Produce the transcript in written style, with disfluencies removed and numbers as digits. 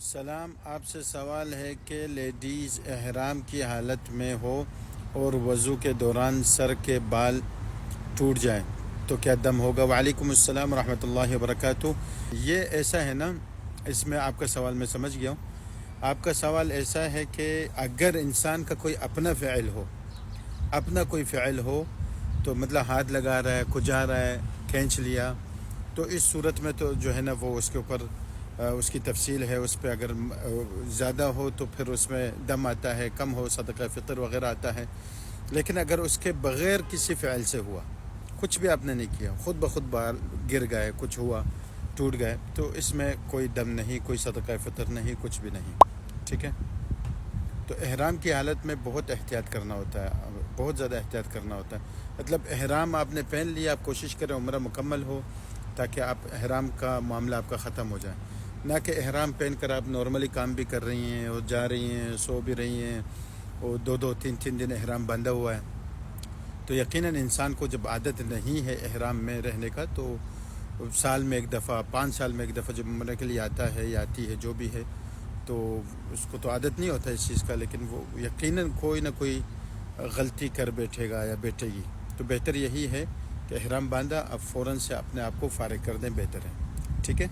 سلام، آپ سے سوال ہے کہ لیڈیز احرام کی حالت میں ہو اور وضو کے دوران سر کے بال ٹوٹ جائیں تو کیا دم ہوگا؟ وعلیکم السلام ورحمۃ اللہ وبرکاتہ۔ یہ ایسا ہے نا، اس میں آپ کا سوال میں سمجھ گیا ہوں۔ آپ کا سوال ایسا ہے کہ اگر انسان کا کوئی اپنا کوئی فعل ہو تو مطلب ہاتھ لگا رہا ہے، کھجا رہا ہے، کھینچ لیا، تو اس صورت میں تو جو ہے نا وہ اس کے اوپر اس کی تفصیل ہے۔ اس پہ اگر زیادہ ہو تو پھر اس میں دم آتا ہے، کم ہو صدقہ فطر وغیرہ آتا ہے۔ لیکن اگر اس کے بغیر کسی فعل سے ہوا، کچھ بھی آپ نے نہیں کیا، خود بخود بال گر گئے، کچھ ہوا، ٹوٹ گئے، تو اس میں کوئی دم نہیں، کوئی صدقہ فطر نہیں، کچھ بھی نہیں، ٹھیک ہے۔ تو احرام کی حالت میں بہت احتیاط کرنا ہوتا ہے، بہت زیادہ احتیاط کرنا ہوتا ہے۔ مطلب احرام آپ نے پہن لیا، آپ کوشش کریں عمرہ مکمل ہو تاکہ آپ احرام کا معاملہ آپ کا ختم ہو جائے، نہ کہ احرام پہن کر آپ نارملی کام بھی کر رہی ہیں اور جا رہی ہیں، سو بھی رہی ہیں، اور دو تین دن احرام بندھا ہوا ہے۔ تو یقیناً انسان کو جب عادت نہیں ہے احرام میں رہنے کا، تو سال میں ایک دفعہ، 5 سال میں ایک دفعہ جب عمرہ کے لیے آتا ہے یا آتی ہے، جو بھی ہے، تو اس کو تو عادت نہیں ہوتا اس چیز کا، لیکن وہ یقیناً کوئی نہ کوئی غلطی کر بیٹھے گا یا بیٹھے گی۔ تو بہتر یہی ہے کہ احرام باندھا اب فوراً سے اپنے آپ کو فارغ کر دیں، بہتر ہے، ٹھیک ہے۔